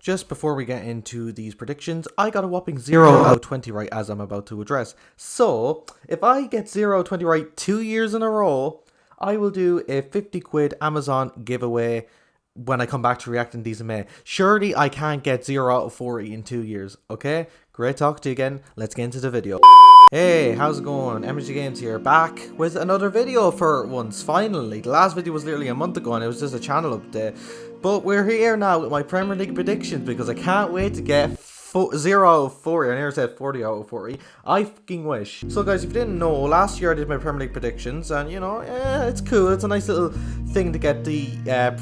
Just before we get into these predictions, I got a whopping 0 out of 20 right as I'm about to address. So, if I get 0 out of 20 right 2 years in a row, I will do a 50 quid Amazon giveaway when I come back to reacting these in May. Surely I can't get 0 out of 40 in 2 years, okay? Great talk to you again. Let's get into the video. Hey, how's it going? Energy Games here, back with another video for once, finally. The last video was literally a month ago and it was just a channel update. But we're here now with my Premier League predictions because I can't wait to get 0 out of 40. I never said 40 out of 40. I fucking wish. So guys, if you didn't know, last year I did my Premier League predictions and you know, it's cool. It's a nice little thing to get the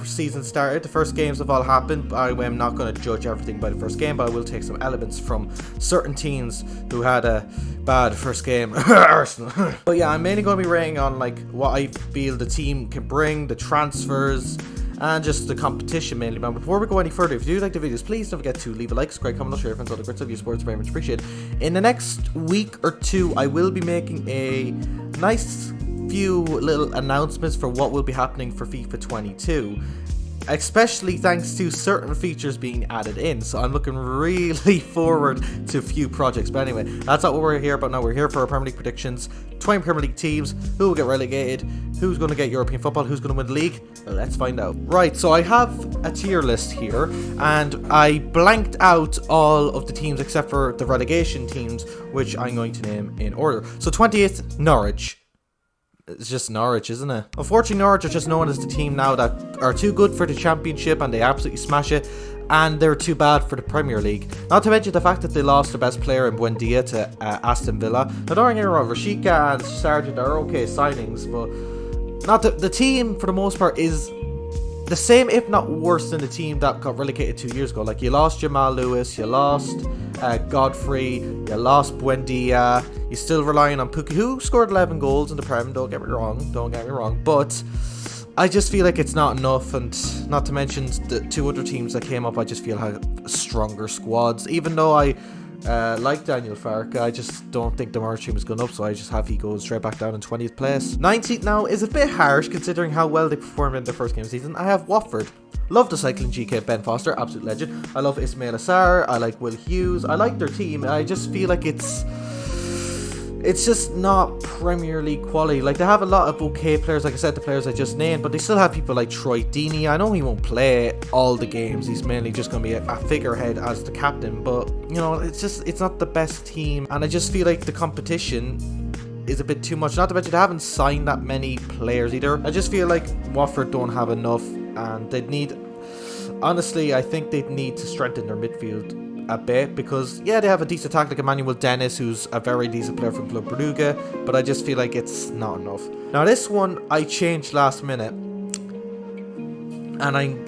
season started. The first games have all happened. I am not going to judge everything by the first game, but I will take some elements from certain teams who had a bad first game. Arsenal. But yeah, I'm mainly going to be rating on like what I feel the team can bring, the transfers, and just the competition mainly. But before we go any further, if you do like the videos, please don't forget to leave a like, subscribe, comment, share, friends, all the great stuff. Your support is very much appreciated. In the next week or two, I will be making a nice few little announcements for what will be happening for FIFA 22. Especially thanks to certain features being added in. So I'm looking really forward to a few projects. But anyway, that's not what we're here about now. We're here for our Premier League predictions. 20 Premier League teams, who will get relegated, who's going to get European football, who's going to win the league. Let's find out. Right, so I have a tier list here, and I blanked out all of the teams except for the relegation teams, which I'm going to name in order. So 20th, Norwich. It's just Norwich, isn't it? Unfortunately, Norwich are just known as the team now that are too good for the Championship and they absolutely smash it, and they're too bad for the Premier League. Not to mention the fact that they lost their best player in Buendia to Aston Villa. Now, don't get me wrong, Rashika and Sargent are okay signings, but not the team for the most part is the same, if not worse, than the team that got relegated 2 years ago. Like, you lost Jamal Lewis, you lost Godfrey, you lost Buendia, you're still relying on Pukki, who scored 11 goals in the Prem, don't get me wrong, but I just feel like it's not enough. And not to mention the two other teams that came up, I just feel have stronger squads. Even though I like Daniel Farke, I just don't think the Norwich team is good enough, so I just have he goes straight back down in 20th place. 19th now is a bit harsh considering how well they performed in their first game of the season. I have Watford. Love the cycling GK Ben Foster, absolute legend. I love Ismail Assar, I like Will Hughes, I like their team. I just feel like it's just not Premier League quality. Like, they have a lot of okay players, like I said, the players I just named, but they still have people like Troy Deeney. I know he won't play all the games, he's mainly just going to be a figurehead as the captain, but you know, it's not the best team, and I just feel like the competition is a bit too much. Not to mention they haven't signed that many players either. I just feel like Watford don't have enough, and they'd need, honestly, I think they'd need to strengthen their midfield a bit, because yeah, they have a decent attack like Emmanuel Dennis, who's a very decent player from Club Brugge, but I just feel like it's not enough. Now this one I changed last minute, and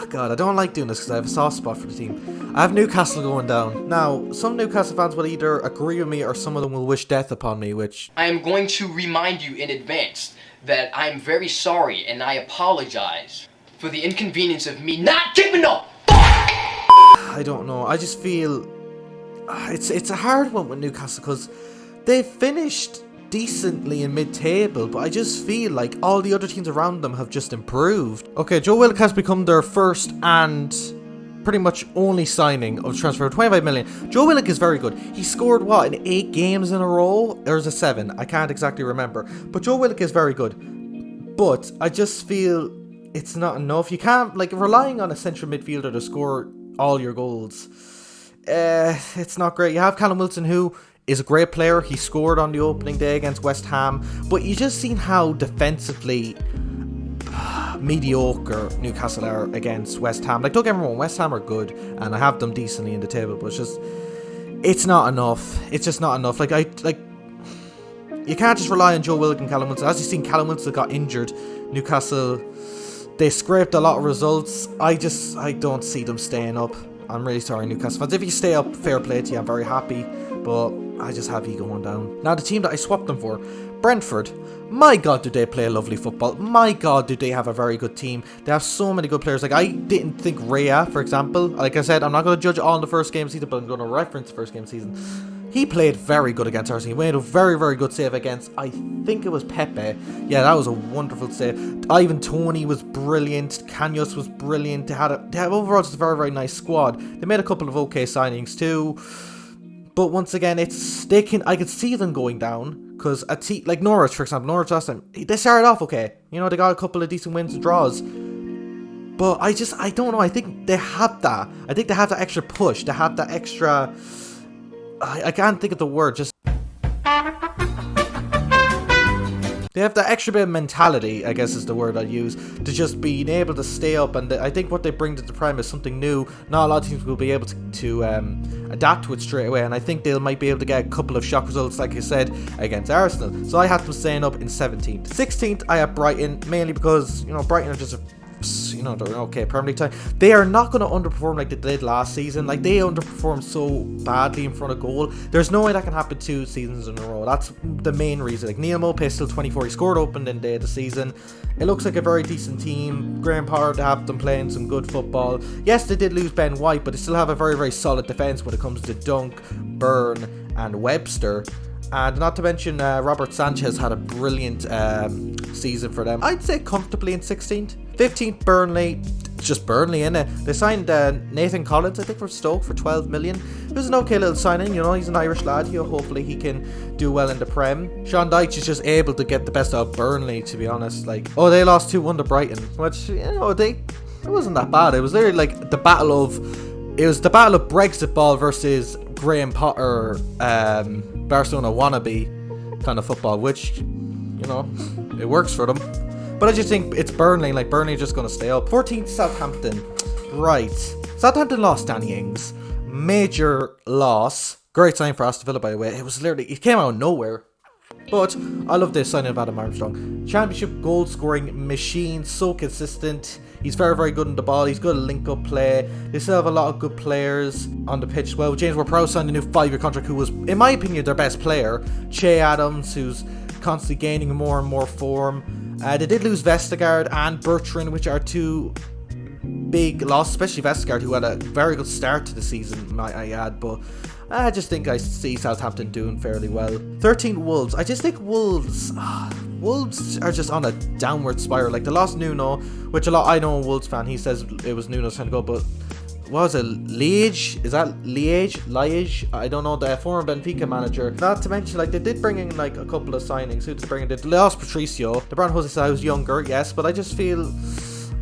God, I don't like doing this because I have a soft spot for the team. I have Newcastle going down. Now, some Newcastle fans will either agree with me or some of them will wish death upon me, which I am going to remind you in advance that I am very sorry and I apologize for the inconvenience of me not giving up. I don't know. I just feel it's a hard one with Newcastle because they finished decently in mid-table, but I just feel like all the other teams around them have just improved. Okay, Joe Willock has become their first and pretty much only signing of transfer of 25 million. Joe Willock is very good. He scored what, in 8 games in a row? Or is it 7? I can't exactly remember. But Joe Willock is very good. But I just feel it's not enough. You can't, like, relying on a central midfielder to score all your goals. It's not great. You have Callum Wilson, who is a great player. He scored on the opening day against West Ham, but you just seen how defensively mediocre Newcastle are against West Ham. Like, don't get me wrong, West Ham are good and I have them decently in the table, but it's not enough. It's just not enough. You can't just rely on Joe Willock and Callum Wilson. As you've seen, Callum Wilson got injured. Newcastle, they scraped a lot of results. I don't see them staying up. I'm really sorry, Newcastle fans. If you stay up, fair play to you, I'm very happy, but I just have you going down. Now, the team that I swapped them for, Brentford. My God, do they play lovely football. My God, do they have a very good team. They have so many good players. Like, I didn't think Raya, for example, like I said, I'm not going to judge all in the first game of the season, but I'm going to reference the first game of the season. He played very good against Arsenal. He made a very, very good save against, I think it was Pepe. Yeah, that was a wonderful save. Ivan Toney was brilliant. Kanyos was brilliant. They have overall just a very, very nice squad. They made a couple of okay signings too. But once again, I could see them going down. Because like Norwich, for example, Norwich last time, they started off okay. You know, they got a couple of decent wins and draws. But I don't know. I think they have that. I think they have that extra push. They have that extra... I can't think of the word. Just they have that extra bit of mentality, I guess is the word I'd use, to just being able to stay up. And I think what they bring to the Prem is something new. Not a lot of teams will be able to adapt to it straight away. And I think they might be able to get a couple of shock results, like I said, against Arsenal. So I have them staying up in 17th. 16th, I have Brighton, mainly because, you know, Brighton are just they're okay Premier League time. They are not going to underperform like they did last season. Like, they underperformed so badly in front of goal. There's no way that can happen 2 seasons in a row. That's the main reason. Like, Neil Maupay is still 24. He scored opening day of the season. It looks like a very decent team. Graham Potter to have them playing some good football. Yes, they did lose Ben White, but they still have a very, very solid defence when it comes to Dunk, Byrne and Webster. And not to mention, Robert Sanchez had a brilliant season for them. I'd say comfortably in 16th. 15th, Burnley. It's just Burnley, innit? They signed Nathan Collins, I think, for Stoke for 12 million. It was an okay little signing, you know. He's an Irish lad. Hopefully he can do well in the Prem. Sean Dyche is just able to get the best out of Burnley, to be honest. Like, oh, they lost 2-1 to Brighton, which, you know, it wasn't that bad. It was literally like the battle of Brexit ball versus Graham Potter, Barcelona wannabe kind of football, which, you know, it works for them. But I just think it's Burnley. Like, Burnley are just going to stay up. 14th, Southampton. Right. Southampton lost Danny Ings. Major loss. Great sign for Aston Villa, by the way. It came out of nowhere. But I love this signing of Adam Armstrong. Championship goal scoring machine. So consistent. He's very, very good on the ball. He's good at link-up play. They still have a lot of good players on the pitch as well. James Ward-Prowse signed a new 5-year contract, who was, in my opinion, their best player. Che Adams, who's constantly gaining more and more form. They did lose Vestergaard and Bertrand, which are 2 big losses, especially Vestergaard, who had a very good start to the season, might I add. But I just think I see Southampton doing fairly well. 13, Wolves. I just think Wolves are just on a downward spiral. Like, they lost Nuno, which I know a Wolves fan, he says it was Nuno's time to go, but what was it, Liège? Is that Liège? I don't know, the former Benfica manager. Not to mention, like, they did bring in, like, a couple of signings. Who did they bring in? They lost Patricio. They brought in Jose Sa, who's younger, yes, but I just feel...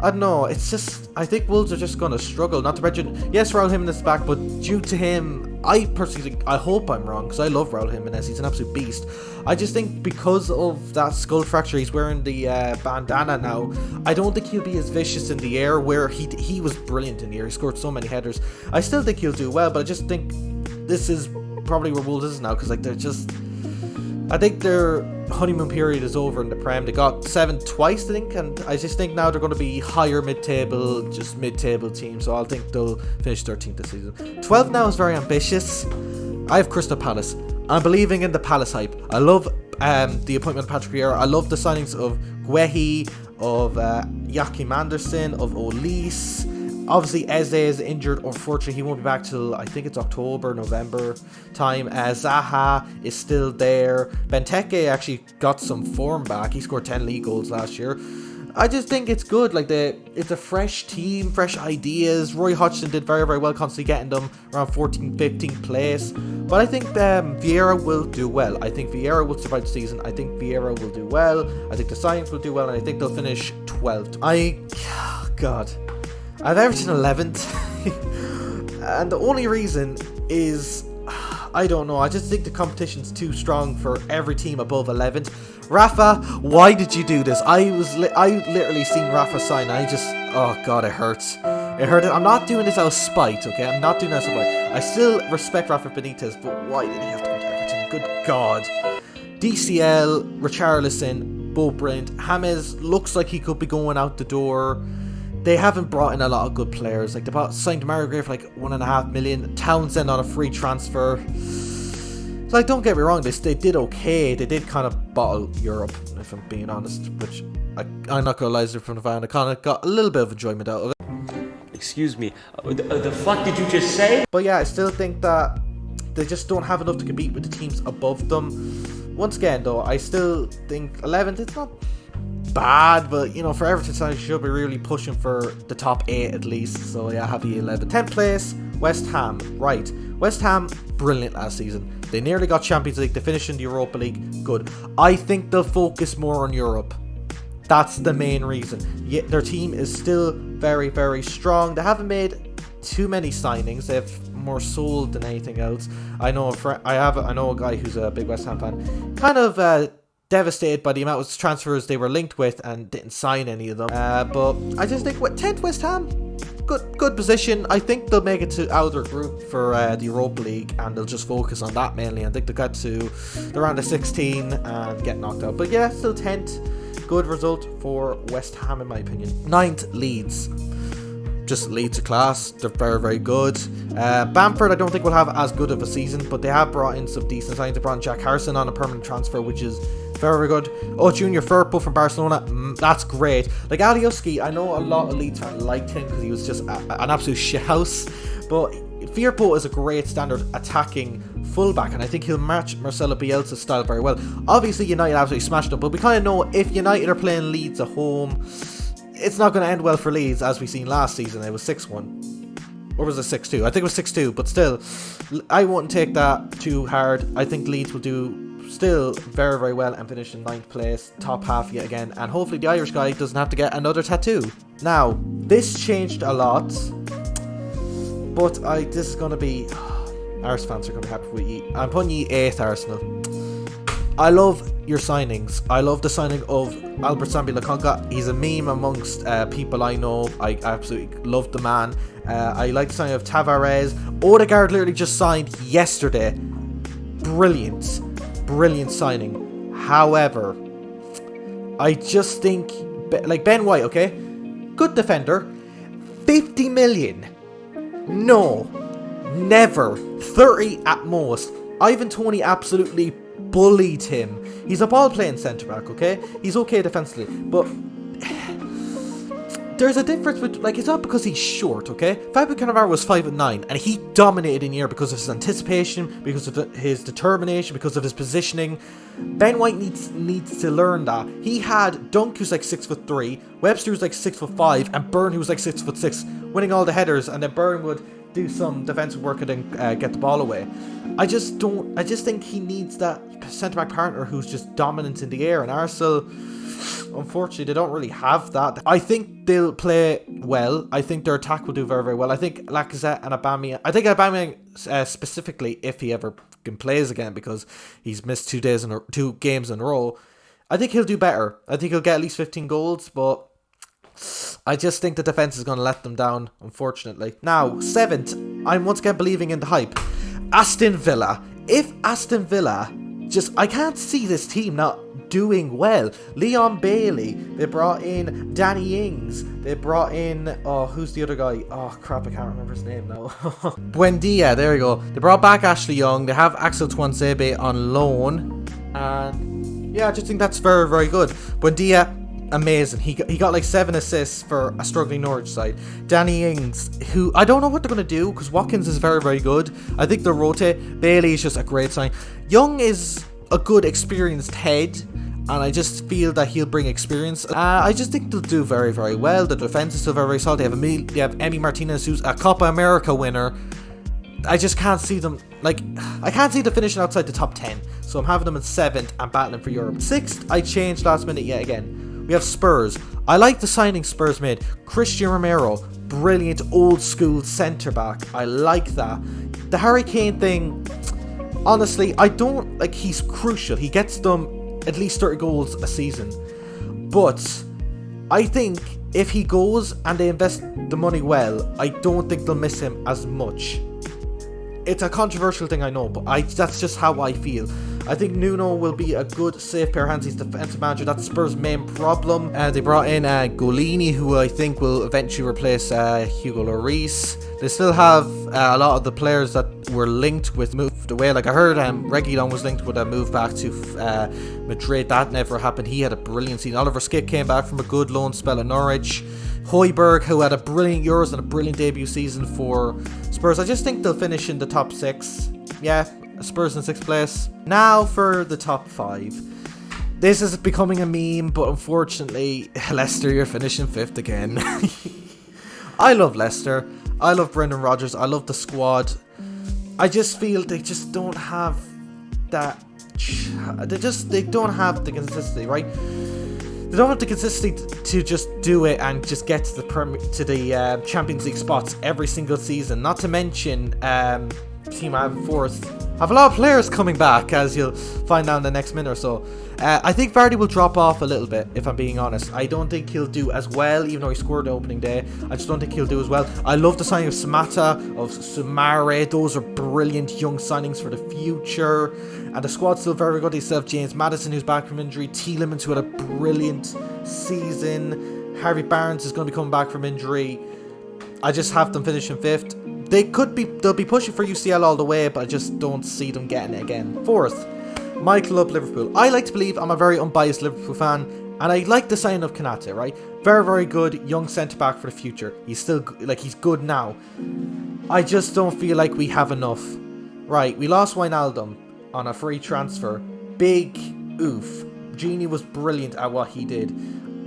I don't know, it's just, I think Wolves are just going to struggle. Not to mention, yes, Raul Jimenez is back, but due to him, I personally think, I hope I'm wrong, because I love Raul Jimenez, he's an absolute beast. I just think because of that skull fracture, he's wearing the bandana now, I don't think he'll be as vicious in the air, where he was brilliant in the air. He scored so many headers. I still think he'll do well, but I just think this is probably where Wolves is now, because, like, they're just... I think their honeymoon period is over in the Prem. They got 7th twice, I think, and I just think now they're going to be higher mid-table, just mid-table team, so I think they'll finish 13th this season. 12th now is very ambitious. I have Crystal Palace. I'm believing in the Palace hype. I love the appointment of Patrick Vieira. I love the signings of Guehi, of Joachim Andersen, of Olise. Obviously, Eze is injured. Unfortunately, he won't be back till, I think it's October, November time. Zaha is still there. Benteke actually got some form back. He scored 10 league goals last year. I just think it's good. Like, it's a fresh team, fresh ideas. Roy Hodgson did very, very well, constantly getting them around 14th, 15th place. But I think Vieira will do well. I think Vieira will survive the season. I think Vieira will do well. I think the Science will do well, and I think they'll finish 12th. God. I've Everton 11th, and the only reason is, I don't know, I just think the competition's too strong for every team above 11th. Rafa, why did you do this? I literally seen Rafa sign, oh god, it hurts. It hurt. I'm not doing this out of spite, okay? I'm not doing this out of spite. I still respect Rafa Benitez, but why did he have to go to Everton? Good god. DCL, Richarlison, both brilliant. James looks like he could be going out the door. They haven't brought in a lot of good players. Like, they signed Mario Gray for like $1.5 million. Townsend on a free transfer. Like, don't get me wrong, they did okay. They did kind of bottle Europe, if I'm being honest. Which, I'm not going to lie to you from the fan. I kind of got a little bit of enjoyment out of it. Excuse me, the fuck did you just say? But yeah, I still think that they just don't have enough to compete with the teams above them. Once again, though, I still think 11th, it's not bad, but, you know, for Everton, I should be really pushing for the top 8 at least. So, yeah, I have the 11th. 10th place, West Ham. Right. West Ham, brilliant last season. They nearly got Champions League. They finished in the Europa League. Good. I think they'll focus more on Europe. That's the main reason. Yet their team is still very, very strong. They haven't made too many signings. They've more sold than anything else. I know a guy who's a big West Ham fan. Kind of devastated by the amount of transfers they were linked with and didn't sign any of them. But I just think 10th West Ham, good position. I think they'll make it to out of their group for the Europa League, and they'll just focus on that mainly. I think they'll get to the round of 16 and get knocked out. But yeah, still 10th. Good result for West Ham in my opinion. 9th, Leeds. Just Leeds of class. They're very, very good. Bamford I don't think will have as good of a season, but they have brought in some decent signings. They brought in Jack Harrison on a permanent transfer, which is very, very good. Oh, Junior Firpo from Barcelona. That's great. Like Alioski, I know a lot of Leeds fans liked him because he was just an absolute shithouse. But Firpo is a great standard attacking fullback, and I think he'll match Marcelo Bielsa's style very well. Obviously, United absolutely smashed him, but we kind of know if United are playing Leeds at home, it's not going to end well for Leeds, as we seen last season. It was 6-1. Or was it 6-2? I think it was 6-2, but still, I wouldn't take that too hard. I think Leeds will do still very, very well and finish in 9th place, top half yet again, and hopefully the Irish guy doesn't have to get another tattoo. Now, this changed a lot, but this is going to be... Arsenal fans are going to be happy with you. I'm putting you 8th, Arsenal. I love your signings. I love the signing of Albert Sambi-Lokonga. He's a meme amongst people I know. I absolutely love the man. I like the signing of Tavares. Odegaard literally just signed yesterday. Brilliant. Brilliant signing. However, I just think, like Ben White, okay? Good defender. 50 million. No. Never. 30 at most. Ivan Toney absolutely bullied him. He's a ball-playing centre-back, okay? He's okay defensively, but there's a difference with, like, it's not because he's short, okay? Fabio Cannavaro was 5'9", and he dominated in the air because of his anticipation, because of his determination, because of his positioning. Ben White needs to learn that. He had Dunk, who's like 6'3", Webster, who's like 6'5", and Byrne, who was like 6'6", winning all the headers, and then Byrne would do some defensive work and then get the ball away. I just think he needs that centre-back partner who's just dominant in the air, and Arsenal, unfortunately, they don't really have that. I think they'll play well. I think their attack will do very, very well. I think Lacazette and Aubameyang, specifically, if he ever plays again, because he's missed 2 games in a row, I think he'll do better. I think he'll get at least 15 goals, but I just think the defense is going to let them down, unfortunately. Now, 7th, I'm once again believing in the hype. Aston Villa. If Aston Villa I can't see this team not doing well. Leon Bailey. They brought in Danny Ings. They brought in, who's the other guy? Oh crap, I can't remember his name now. Buendia, there we go. They brought back Ashley Young. They have Axel Tuanzebe on loan. And yeah, I just think that's very, very good. Buendia, amazing. He got like 7 assists for a struggling Norwich side. Danny Ings, who I don't know what they're going to do, because Watkins is very, very good. I think they'll rotate. Bailey is just a great sign. Young is a good experienced head, and I just feel that he'll bring experience. I just think they'll do very, very well. The defense is still very, very solid. They have Emi Martinez, who's a Copa America winner. I just can't see them, I can't see them finishing outside the top 10. So I'm having them in 7th and battling for Europe. 6th, I changed last minute yet again. We have Spurs. I like the signing Spurs made. Christian Romero, brilliant old school centre back. I like that. The Harry Kane thing, honestly, I don't like. He's crucial. He gets them at least 30 goals a season. But I think if he goes and they invest the money well, I don't think they'll miss him as much. It's a controversial thing, I know, but that's just how I feel. I think Nuno will be a good, safe pair of hands. He's defensive manager. That's Spurs' main problem. They brought in Golini, who I think will eventually replace Hugo Lloris. They still have a lot of the players that were linked with moved away. Like I heard Reguilon was linked with a move back to Madrid. That never happened. He had a brilliant season. Oliver Skipp came back from a good loan spell at Norwich. Højbjerg, who had a brilliant Euros and a brilliant debut season for Spurs. I just think they'll finish in the top 6. yeah, Spurs in 6th place. Now for the top 5. This is becoming a meme, but unfortunately, Leicester, you're finishing 5th again. I love Leicester. I love Brendan Rodgers. I love the squad. I just feel they just don't have that. They don't have the consistency, right? They don't have the consistency to just do it and just get to the Champions League spots every single season. Not to mention, team I have 4th have a lot of players coming back, as you'll find out in the next minute or so. I think Vardy will drop off a little bit, if I'm being honest. I don't think he'll do as well, even though he scored the opening day. I just don't think he'll do as well. I love the signing of Samata, of Sumare. Those are brilliant young signings for the future. And the squad's still very good. They still have James Maddison, who's back from injury. Tielemans, who had a brilliant season. Harvey Barnes is going to be coming back from injury. I just have them finishing 5th. They'll be pushing for UCL all the way, but I just don't see them getting it again. 4th. My club, Liverpool. I like to believe I'm a very unbiased Liverpool fan, and I like the sign of Konate, right? Very, very good young centre-back for the future. He's still, he's good now. I just don't feel like we have enough. Right, we lost Wijnaldum on a free transfer. Big oof. Genie was brilliant at what he did.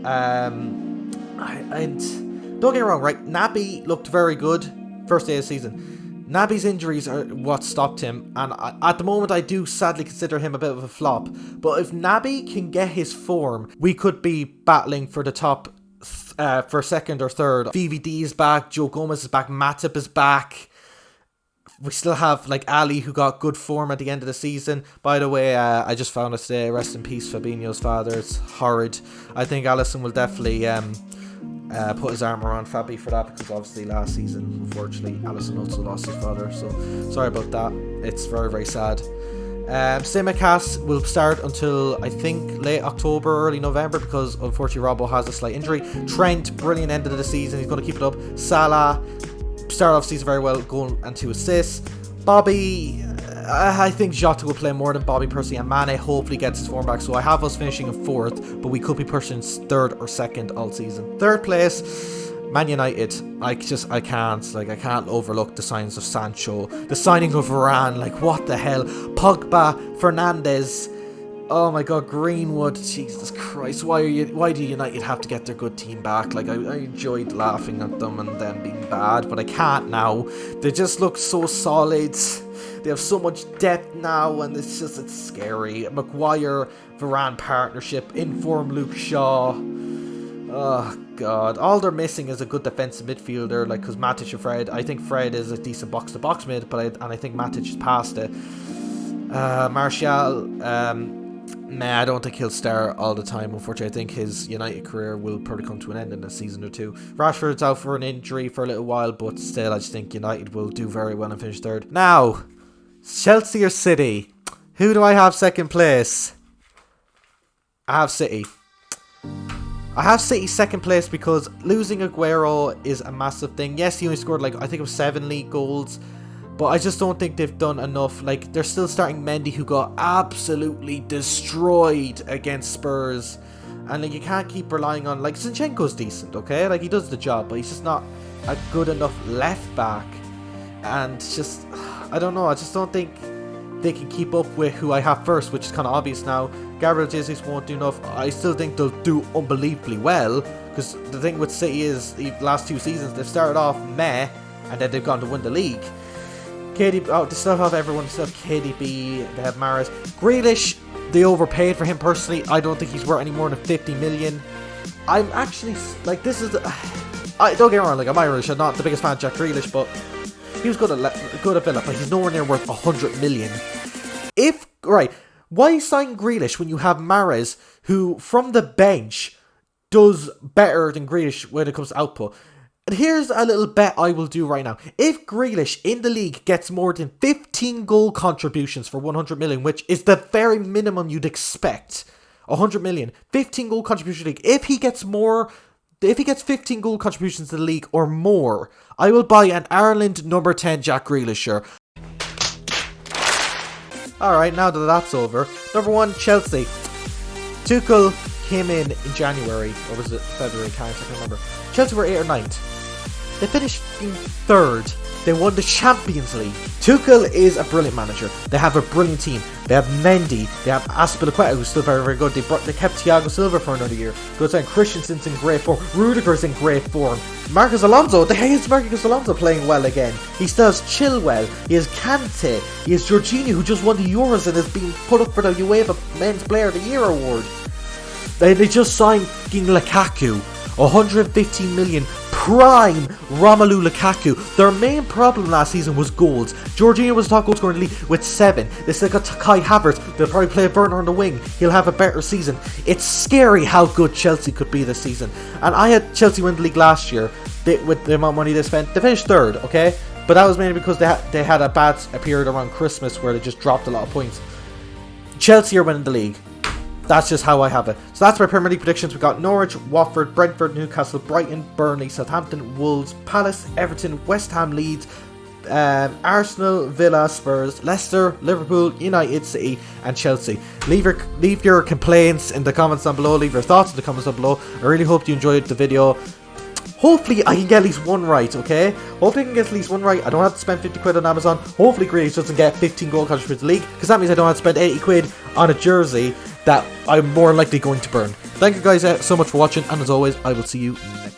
And don't get me wrong, right? Naby looked very good first day of the season. Naby's injuries are what stopped him, and at the moment I do sadly consider him a bit of a flop. But if Naby can get his form, we could be battling for the top for 2nd or 3rd. VVD is back, Joe Gomez is back, Matip is back. We still have Ali, who got good form at the end of the season. By the way, I just found it today. Rest in peace, Fabinho's father. It's horrid. I think Alisson will definitely put his arm around Fabi for that, because obviously last season, unfortunately, Alisson also lost his father. So sorry about that. It's very, very sad. Simicast will start until I think late October, early November, because unfortunately Robbo has a slight injury. Trent, brilliant end of the season. He's going to keep it up. Salah started off season very well, goal and 2 assists. Bobby, I think Jota will play more than Bobby personally, and Mane hopefully gets his form back. So I have us finishing in 4th, but we could be pushing 3rd or 2nd all season. 3rd place, Man United. I can't overlook the signings of Sancho, the signing of Varane. What the hell? Pogba, Fernandes. Oh my God, Greenwood. Jesus Christ, why do United have to get their good team back? I enjoyed laughing at them and them being bad, but I can't now. They just look so solid. They have so much depth now, and it's scary. Maguire, Varane partnership, informed Luke Shaw. Oh God, all they're missing is a good defensive midfielder, because Matic and Fred. I think Fred is a decent box-to-box mid, and I think Matic is past it. Martial, I don't think he'll start all the time, unfortunately. I think his United career will probably come to an end in a season or 2. Rashford's out for an injury for a little while, but still, I just think United will do very well and finish 3rd. Now, Chelsea or City? Who do I have 2nd place? I have City. I have City 2nd place because losing Aguero is a massive thing. Yes, he only scored I think it was 7 league goals, but I just don't think they've done enough. They're still starting Mendy, who got absolutely destroyed against Spurs, and you can't keep relying on Zinchenko's decent, okay? He does the job, but he's just not a good enough left back. And just, I don't know, I just don't think they can keep up with who I have first, which is kind of obvious now. Gabriel Jesus won't do enough. I still think they'll do unbelievably well, because the thing with City is the last 2 seasons they've started off meh, and then they've gone to win the league. They still have everyone. They still have KDB, they have Mahrez. Grealish, they overpaid for him personally. I don't think he's worth any more than 50 million. I'm actually, this is, don't get me wrong, I'm Irish, I'm not the biggest fan of Jack Grealish, but he was good at Villa, but he's nowhere near worth 100 million. Why sign Grealish when you have Mahrez, who from the bench does better than Grealish when it comes to output? And here's a little bet I will do right now. If Grealish in the league gets more than 15 goal contributions for 100 million, which is the very minimum you'd expect, 100 million, 15 goal contribution league. If he gets 15 goal contributions to the league or more, I will buy an Ireland number 10 Jack Grealish shirt. Alright, now that that's over. Number 1, Chelsea. Tuchel came in January, or was it February? I can't remember. Chelsea were 8th or 9th. They finished in 3rd. They won the Champions League Tuchel is a brilliant manager. They have a brilliant team. They have Mendy. They have Aspilicueta, who's still very, very good. They kept Thiago Silva for another year. Good saying. Christensen's in great form. Rudiger's in great form. Marcus Alonso, the hell's Marcus Alonso playing well again. He still has Chilwell. He has Kante. He has Jorginho, who just won the Euros and is being put up for the UEFA Men's Player of the Year award. They just signed Lukaku. 115 million. Prime Romelu Lukaku. Their main problem last season was goals. Jorginho was the top goal scorer in the league with 7. They still got Kai Havertz. They'll probably play Werner on the wing. He'll have a better season. It's scary how good Chelsea could be this season. And I had Chelsea win the league last year with the amount of money they spent. They finished 3rd, okay? But that was mainly because they had a bad period around Christmas where they just dropped a lot of points. Chelsea are winning the league. That's just how I have it. So that's my Premier League predictions. We got Norwich, Watford, Brentford, Newcastle, Brighton, Burnley, Southampton, Wolves, Palace, Everton, West Ham, Leeds, Arsenal, Villa, Spurs, Leicester, Liverpool, United, City, and Chelsea. Leave your complaints in the comments down below. Leave your thoughts in the comments down below. I really hope you enjoyed the video. Hopefully I can get at least one right, okay? Hopefully I can get at least one right. I don't have to spend 50 quid on Amazon. Hopefully Grealish doesn't get 15 goal contributions to the league, because that means I don't have to spend 80 quid on a jersey that I'm more likely going to burn. Thank you guys so much for watching, and as always, I will see you next time.